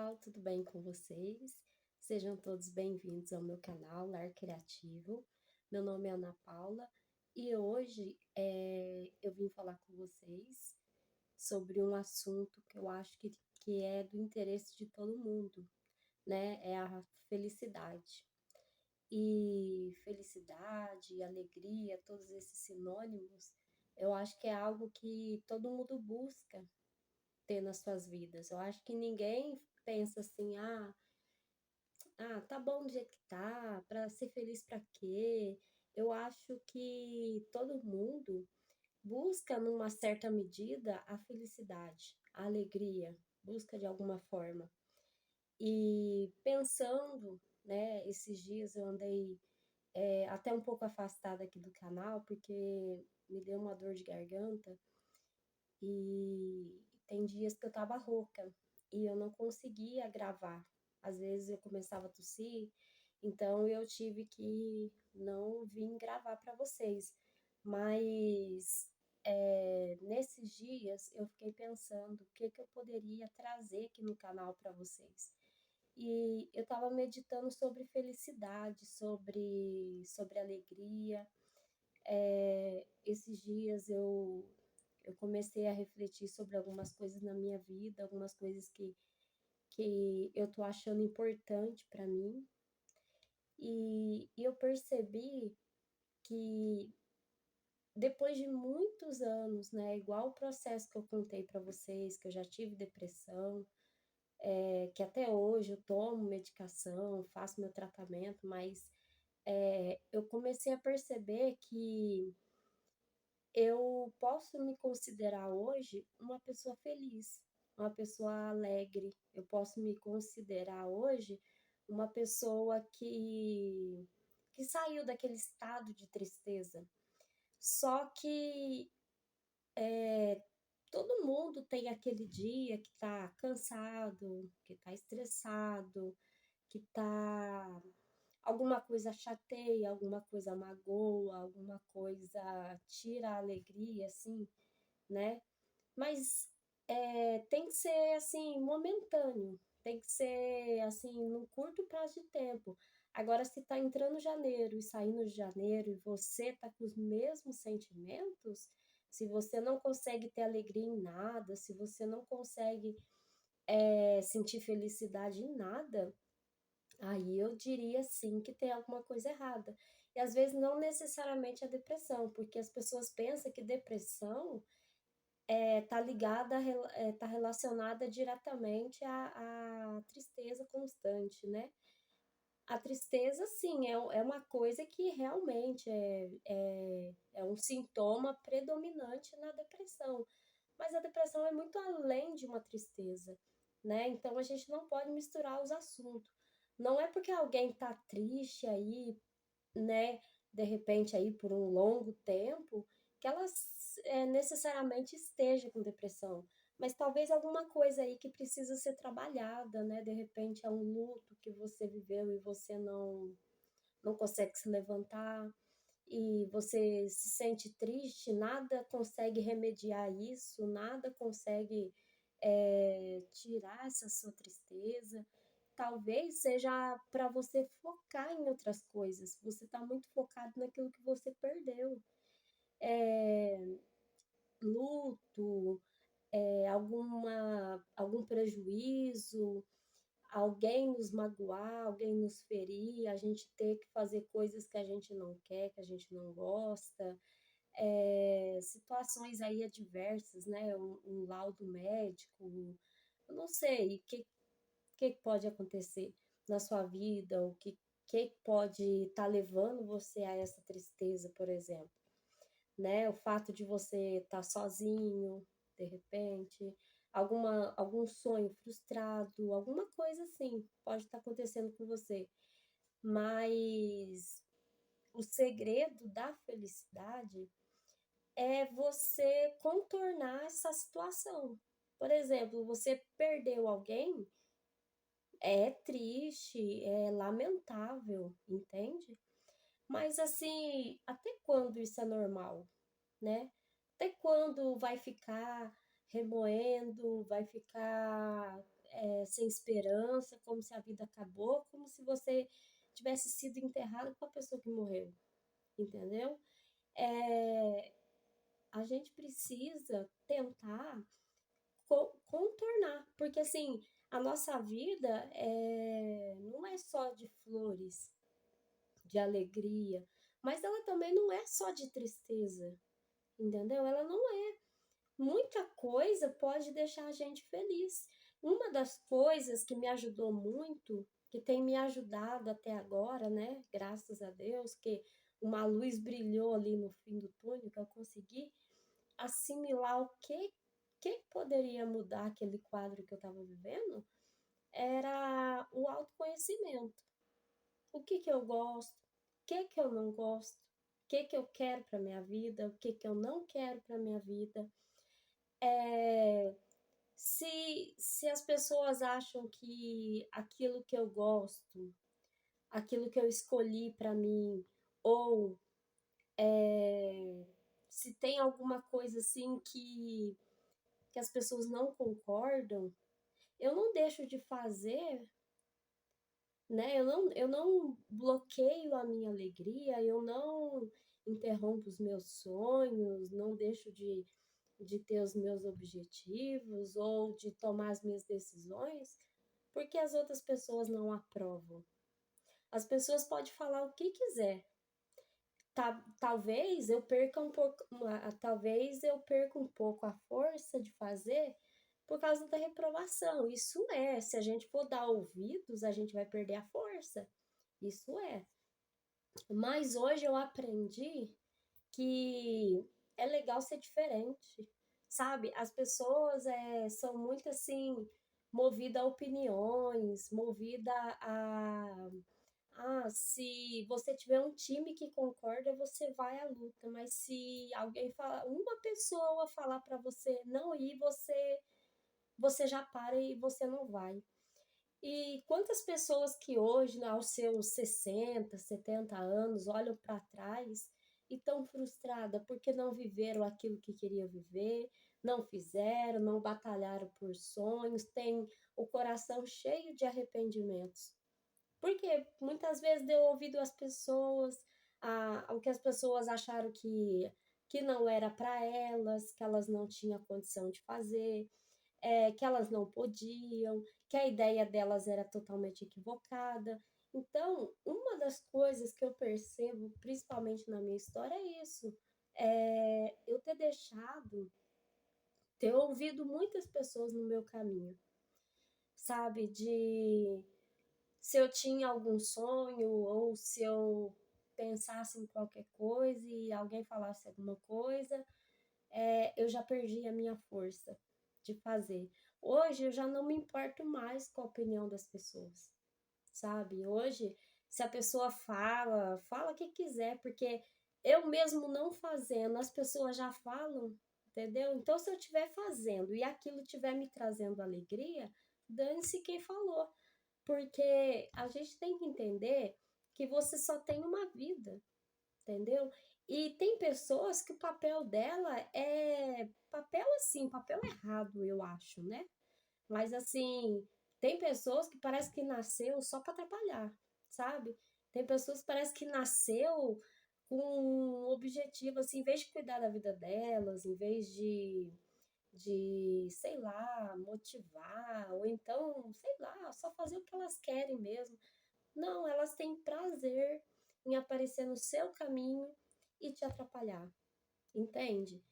pessoal, tudo bem com vocês? Sejam todos bem-vindos ao meu canal Lar Criativo. Meu nome é Ana Paula e hoje eu vim falar com vocês sobre um assunto que eu acho que é do interesse de todo mundo, né? É a felicidade. E felicidade, alegria, todos esses sinônimos, eu acho que é algo que todo mundo busca ter nas suas vidas. Eu acho que ninguém pensa assim, tá bom do jeito que tá, para ser feliz para quê? Eu acho que todo mundo busca, numa certa medida, a felicidade, a alegria, busca de alguma forma. E pensando, né, esses dias eu andei até um pouco afastada aqui do canal, porque me deu uma dor de garganta e tem dias que eu tava rouca e eu não conseguia gravar. Às vezes eu começava a tossir, então eu tive que não vir gravar para vocês. Mas nesses dias eu fiquei pensando o que eu poderia trazer aqui no canal para vocês. E eu estava meditando sobre felicidade, sobre alegria. Esses dias eu comecei a refletir sobre algumas coisas na minha vida, algumas coisas que eu tô achando importante para mim. E eu percebi que depois de muitos anos, né, igual o processo que eu contei para vocês, que eu já tive depressão, que até hoje eu tomo medicação, faço meu tratamento, mas eu comecei a perceber que eu posso me considerar hoje uma pessoa feliz, uma pessoa alegre. Eu posso me considerar hoje uma pessoa que saiu daquele estado de tristeza. Só que todo mundo tem aquele dia que tá cansado, que tá estressado, que tá alguma coisa chateia, alguma coisa magoa, alguma coisa tira a alegria, assim, né? Mas tem que ser assim, momentâneo, tem que ser assim, num curto prazo de tempo. Agora, se tá entrando janeiro e saindo de janeiro e você tá com os mesmos sentimentos, se você não consegue ter alegria em nada, se você não consegue sentir felicidade em nada, aí eu diria sim que tem alguma coisa errada. E às vezes não necessariamente a depressão, porque as pessoas pensam que depressão tá ligada, tá relacionada diretamente à tristeza constante, né? A tristeza, sim, é uma coisa que realmente é um sintoma predominante na depressão. Mas a depressão é muito além de uma tristeza, né? Então a gente não pode misturar os assuntos. Não é porque alguém tá triste aí, né, de repente aí por um longo tempo, que ela necessariamente esteja com depressão. Mas talvez alguma coisa aí que precisa ser trabalhada, né? De repente é um luto que você viveu e você não consegue se levantar e você se sente triste, nada consegue remediar isso, nada consegue tirar essa sua tristeza. Talvez seja para você focar em outras coisas. Você está muito focado naquilo que você perdeu. É, luto, algum prejuízo, alguém nos magoar, alguém nos ferir, a gente ter que fazer coisas que a gente não quer, que a gente não gosta, situações aí adversas, né? Um laudo médico, eu não sei que pode acontecer na sua vida, que pode estar levando você a essa tristeza, por exemplo, né? O fato de você estar sozinho, de repente, algum sonho frustrado, alguma coisa assim pode estar acontecendo com você. Mas o segredo da felicidade é você contornar essa situação. Por exemplo, você perdeu alguém, é triste, é lamentável, entende? Mas assim, até quando isso é normal, né? Até quando vai ficar remoendo, vai ficar sem esperança, como se a vida acabou, como se você tivesse sido enterrado com a pessoa que morreu, entendeu? É, a gente precisa tentar contornar, porque assim, a nossa vida não é só de flores, de alegria, mas ela também não é só de tristeza, entendeu? Ela não é. Muita coisa pode deixar a gente feliz. Uma das coisas que me ajudou muito, que tem me ajudado até agora, né? Graças a Deus, que uma luz brilhou ali no fim do túnel, que eu consegui assimilar que poderia mudar aquele quadro que eu estava vivendo, era o autoconhecimento. O que eu gosto, o que eu não gosto, o que eu quero para minha vida, o que eu não quero para minha vida. É, se as pessoas acham que aquilo que eu gosto, aquilo que eu escolhi para mim, ou se tem alguma coisa assim que as pessoas não concordam, eu não deixo de fazer, né? Eu não bloqueio a minha alegria, eu não interrompo os meus sonhos, não deixo de ter os meus objetivos ou de tomar as minhas decisões, porque as outras pessoas não aprovam. As pessoas podem falar o que quiser. Talvez eu perca um pouco, talvez eu perca um pouco a força de fazer por causa da reprovação. Isso é, se a gente for dar ouvidos, a gente vai perder a força. Isso é. Mas hoje eu aprendi que é legal ser diferente, sabe? As pessoas são muito assim, movida a opiniões, movida a se você tiver um time que concorda, você vai à luta, mas se alguém falar, uma pessoa falar para você não ir, você já para e você não vai. E quantas pessoas que hoje, aos seus 60, 70 anos, olham para trás e estão frustradas porque não viveram aquilo que queriam viver, não fizeram, não batalharam por sonhos, têm o coração cheio de arrependimentos. Porque muitas vezes deu ouvido às pessoas, ao que as pessoas acharam que não era para elas, que elas não tinham condição de fazer, que elas não podiam, que a ideia delas era totalmente equivocada. Então, uma das coisas que eu percebo, principalmente na minha história, é isso. Eu ter ouvido muitas pessoas no meu caminho, sabe? De se eu tinha algum sonho ou se eu pensasse em qualquer coisa e alguém falasse alguma coisa, eu já perdi a minha força de fazer. Hoje eu já não me importo mais com a opinião das pessoas, sabe? Hoje, se a pessoa fala o que quiser, porque eu mesmo não fazendo, as pessoas já falam, entendeu? Então, se eu estiver fazendo e aquilo estiver me trazendo alegria, dane-se quem falou, porque a gente tem que entender que você só tem uma vida, entendeu? E tem pessoas que o papel dela é papel assim, papel errado, eu acho, né? Mas assim, tem pessoas que parece que nasceu só para atrapalhar, sabe? Tem pessoas que parece que nasceu com um objetivo assim, em vez de cuidar da vida delas, em vez de, sei lá, motivar, ou então, sei lá, só fazer o que elas querem mesmo. Não, elas têm prazer em aparecer no seu caminho e te atrapalhar, entende?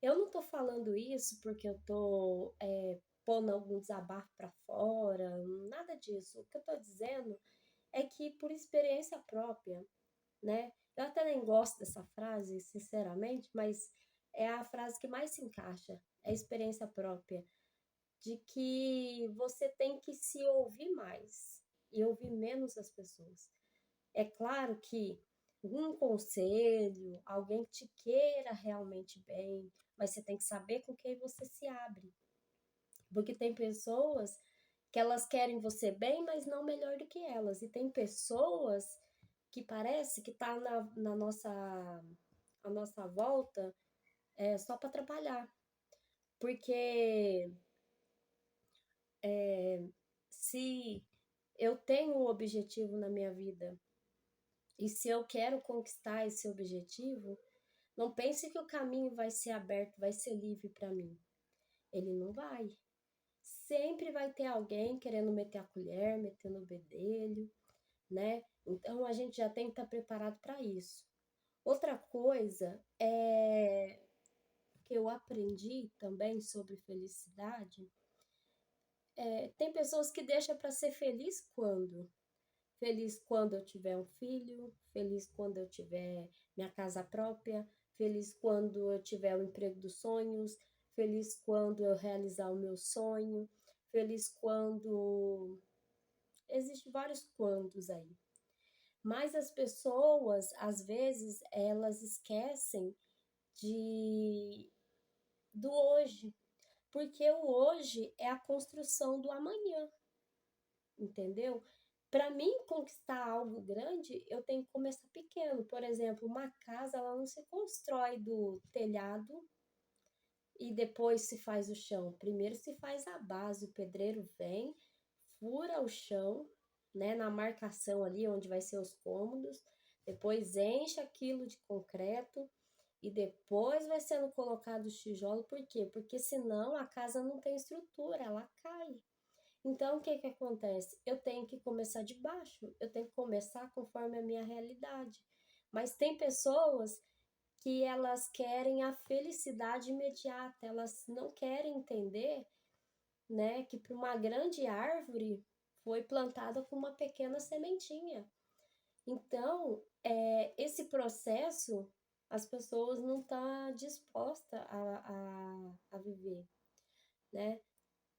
Eu não tô falando isso porque eu tô pondo algum desabafo para fora, nada disso. O que eu tô dizendo é que por experiência própria, né? Eu até nem gosto dessa frase, sinceramente, mas é a frase que mais se encaixa, é a experiência própria, de que você tem que se ouvir mais e ouvir menos as pessoas. É claro que um conselho, alguém que te queira realmente bem, mas você tem que saber com quem você se abre. Porque tem pessoas que elas querem você bem, mas não melhor do que elas. E tem pessoas que parece que tá na a nossa volta só para atrapalhar. Porque Se eu tenho um objetivo na minha vida e se eu quero conquistar esse objetivo, não pense que o caminho vai ser aberto, vai ser livre para mim. Ele não vai. Sempre vai ter alguém querendo meter a colher, metendo o bedelho, né? Então a gente já tem que estar preparado para isso. Outra coisa é que eu aprendi também sobre felicidade. Tem pessoas que deixam para ser feliz quando? Feliz quando eu tiver um filho, feliz quando eu tiver minha casa própria, feliz quando eu tiver o emprego dos sonhos, feliz quando eu realizar o meu sonho, feliz quando. Existem vários quandos aí. Mas as pessoas, às vezes, elas esquecem de do hoje, porque o hoje é a construção do amanhã, entendeu? Para mim conquistar algo grande, eu tenho que começar pequeno. Por exemplo, uma casa, ela não se constrói do telhado e depois se faz o chão. Primeiro se faz a base, o pedreiro vem, fura o chão, né, na marcação ali onde vai ser os cômodos, depois enche aquilo de concreto e depois vai sendo colocado o tijolo. Por quê? Porque senão a casa não tem estrutura, ela cai. Então, o que que acontece? Eu tenho que começar de baixo, eu tenho que começar conforme a minha realidade. Mas tem pessoas que elas querem a felicidade imediata, elas não querem entender, né, que para uma grande árvore foi plantada com uma pequena sementinha. Então, esse processo as pessoas não estão dispostas a viver, né?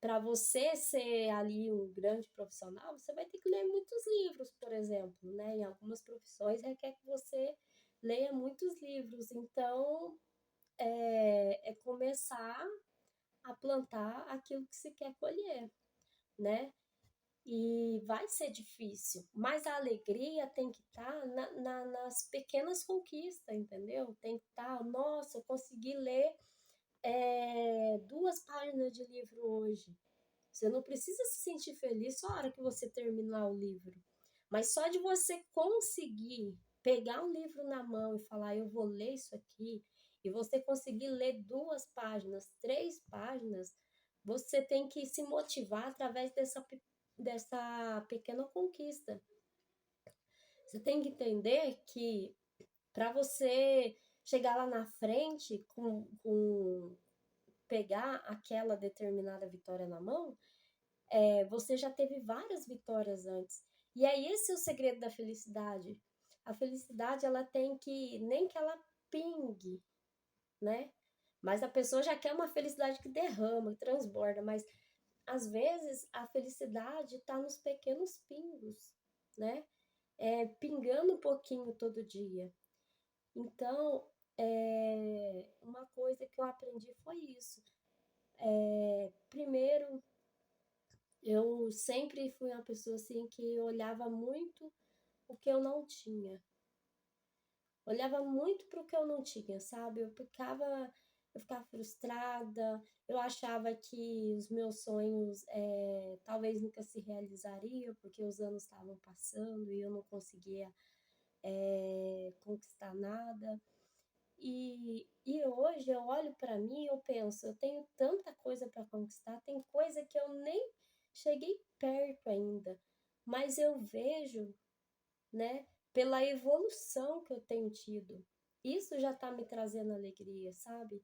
Para você ser ali um grande profissional, você vai ter que ler muitos livros, por exemplo, né? Em algumas profissões requer que você leia muitos livros. Então, é começar a plantar aquilo que se quer colher, né? E vai ser difícil, mas a alegria tem que estar nas pequenas conquistas, entendeu? Tem que estar, nossa, eu consegui ler 2 páginas de livro hoje. Você não precisa se sentir feliz só a hora que você terminar o livro. Mas só de você conseguir pegar um livro na mão e falar, eu vou ler isso aqui, e você conseguir ler 2 páginas, 3 páginas, você tem que se motivar através dessa pequena conquista. Você tem que entender que para você chegar lá na frente com pegar aquela determinada vitória na mão, você já teve várias vitórias antes. E é esse o segredo da felicidade. A felicidade, ela tem que, nem que ela pingue, né? Mas a pessoa já quer uma felicidade que derrama, que transborda, mas às vezes a felicidade está nos pequenos pingos, né? Pingando um pouquinho todo dia. Então, uma coisa que eu aprendi foi isso. Primeiro, eu sempre fui uma pessoa assim que olhava muito o que eu não tinha. Olhava muito para o que eu não tinha, sabe? Eu ficava frustrada, eu achava que os meus sonhos talvez nunca se realizariam, porque os anos estavam passando e eu não conseguia conquistar nada. E hoje eu olho para mim e eu penso, eu tenho tanta coisa para conquistar, tem coisa que eu nem cheguei perto ainda, mas eu vejo, né, pela evolução que eu tenho tido. Isso já está me trazendo alegria, sabe?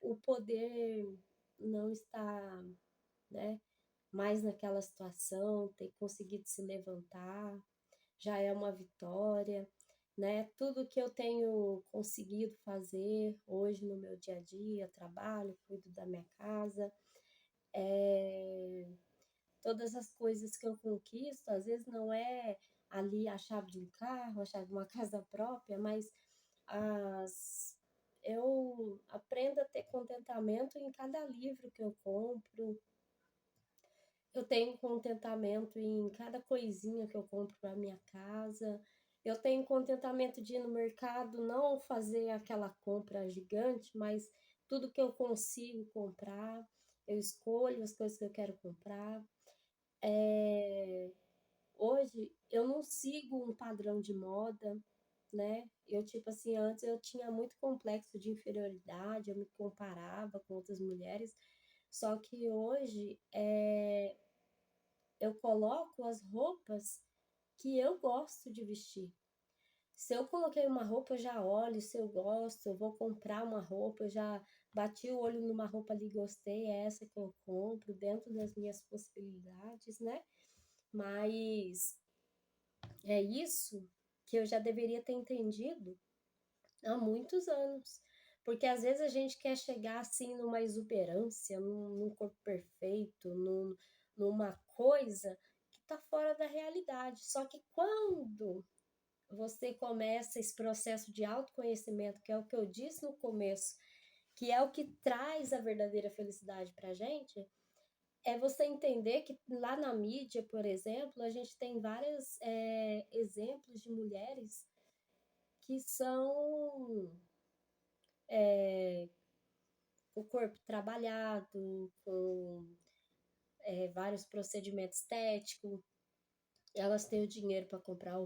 O poder não estar, né, mais naquela situação, ter conseguido se levantar, já é uma vitória, né? Tudo que eu tenho conseguido fazer hoje no meu dia a dia, trabalho, cuido da minha casa, todas as coisas que eu conquisto, às vezes não é ali a chave de um carro, a chave de uma casa própria, mas as eu aprendo a ter contentamento em cada livro que eu compro, eu tenho contentamento em cada coisinha que eu compro para minha casa. Eu tenho contentamento de ir no mercado, não fazer aquela compra gigante, mas tudo que eu consigo comprar. eu escolho as coisas que eu quero comprar. Eh, Hoje eu não sigo um padrão de moda, né? Eu, tipo assim, antes eu tinha muito complexo de inferioridade, eu me comparava com outras mulheres, só que hoje eu coloco as roupas que eu gosto de vestir. Se eu coloquei uma roupa, eu já olho se eu gosto, eu vou comprar uma roupa, eu já bati o olho numa roupa ali, gostei, é essa que eu compro, dentro das minhas possibilidades, né? Mas é isso que eu já deveria ter entendido há muitos anos. Porque às vezes a gente quer chegar assim numa exuberância, num corpo perfeito, numa coisa que está fora da realidade. Só que quando você começa esse processo de autoconhecimento, que é o que eu disse no começo, que é o que traz a verdadeira felicidade para a gente, é você entender que lá na mídia, por exemplo, a gente tem vários exemplos de mulheres que são com o corpo trabalhado, com vários procedimentos estéticos, elas têm o dinheiro para comprar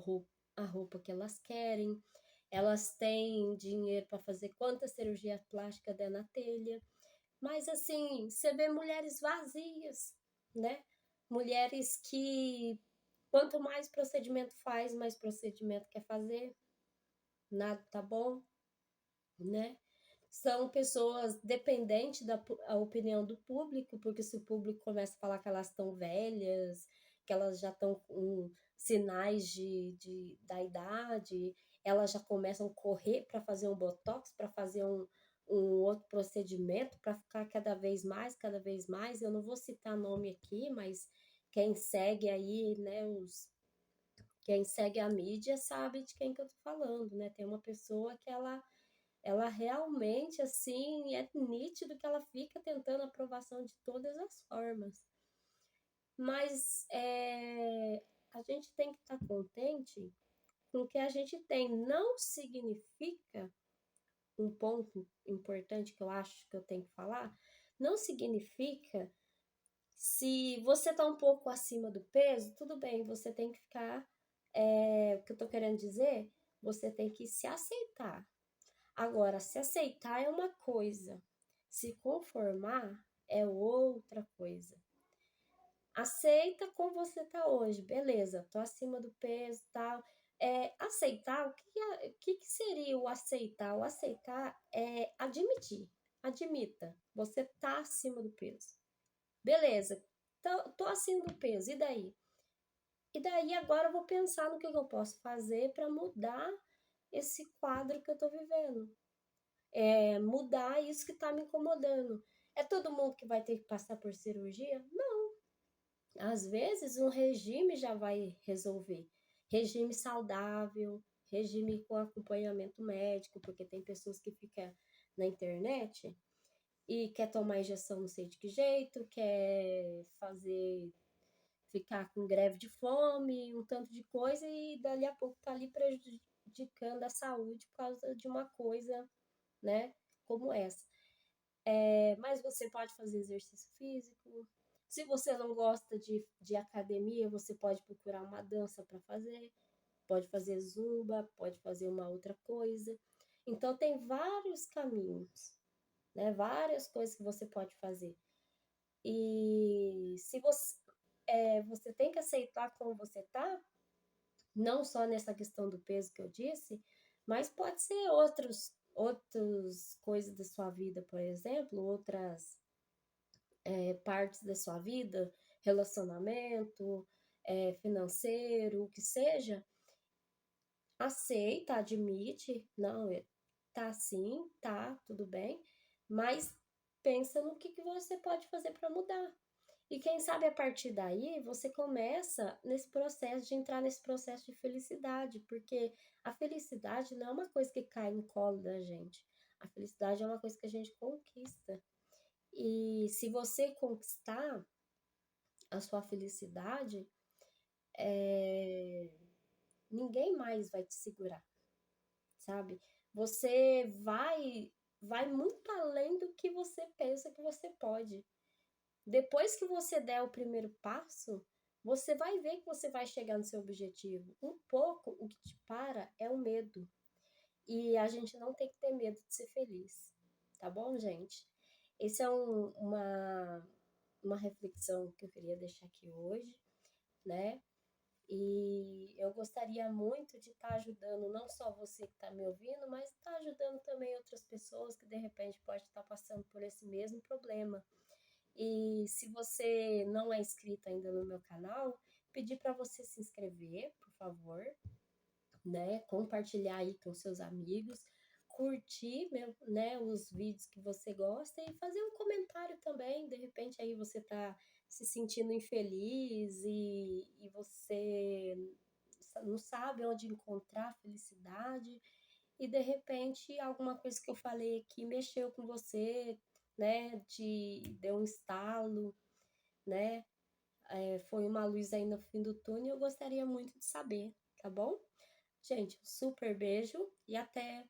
a roupa que elas querem, elas têm dinheiro para fazer quantas cirurgias plásticas der na telha, mas assim, você vê mulheres vazias, né? Mulheres que quanto mais procedimento faz, mais procedimento quer fazer, nada tá bom, né? São pessoas dependentes da a opinião do público, porque se o público começa a falar que elas estão velhas, que elas já estão com sinais da idade, elas já começam a correr para fazer um botox, para fazer um outro procedimento, para ficar cada vez mais. Eu não vou citar nome aqui, mas quem segue aí, né, quem segue a mídia sabe de quem que eu tô falando, né? Tem uma pessoa que ela realmente, assim, é nítido que ela fica tentando aprovação de todas as formas. Mas a gente tem que estar contente com o que a gente tem. Não significa, um ponto importante que eu acho que eu tenho que falar, não significa se você está um pouco acima do peso, tudo bem, você tem que ficar. O que eu estou querendo dizer, você tem que se aceitar. Agora, se aceitar é uma coisa, se conformar é outra coisa. Aceita como você tá hoje, beleza, tô acima do peso e tal. Aceitar, o que seria o aceitar? O aceitar é admitir, admita, você tá acima do peso. Beleza, tô acima do peso, e daí? E daí agora eu vou pensar no que eu posso fazer para mudar esse quadro que eu tô vivendo. Mudar isso que está me incomodando. É todo mundo que vai ter que passar por cirurgia? Não. Às vezes um regime já vai resolver. Regime saudável, regime com acompanhamento médico, porque tem pessoas que ficam na internet e quer tomar injeção não sei de que jeito, quer ficar com greve de fome, um tanto de coisa, e dali a pouco tá ali prejudicando a saúde por causa de uma coisa, né, como essa. Mas você pode fazer exercício físico. Se você não gosta de academia, você pode procurar uma dança para fazer, pode fazer zumba, pode fazer uma outra coisa. Então, tem vários caminhos, né? Várias coisas que você pode fazer. E se você tem que aceitar como você tá, não só nessa questão do peso que eu disse, mas pode ser outras coisas da sua vida, por exemplo, outras partes da sua vida, relacionamento, financeiro, o que seja, aceita, admite, não, tá assim, tá, tudo bem, mas pensa no que você pode fazer para mudar. E quem sabe a partir daí você começa nesse processo de entrar nesse processo de felicidade, porque a felicidade não é uma coisa que cai no colo da gente. A felicidade é uma coisa que a gente conquista. E se você conquistar a sua felicidade, ninguém mais vai te segurar, sabe? Você vai muito além do que você pensa que você pode. Depois que você der o primeiro passo, você vai ver que você vai chegar no seu objetivo. Um pouco o que te para é o medo. E a gente não tem que ter medo de ser feliz, tá bom, gente? Esse é uma reflexão que eu queria deixar aqui hoje, né? E eu gostaria muito de estar ajudando não só você que está me ouvindo, mas estar ajudando também outras pessoas que de repente pode estar passando por esse mesmo problema. E se você não é inscrito ainda no meu canal, pedir para você se inscrever, por favor, né? Compartilhar aí com seus amigos, curtir, né, os vídeos que você gosta e fazer um comentário também. De repente aí você tá se sentindo infeliz e você não sabe onde encontrar felicidade e de repente alguma coisa que eu falei aqui mexeu com você, né? Deu um estalo, né? Foi uma luz aí no fim do túnel. Eu gostaria muito de saber, tá bom? Gente, um super beijo e até!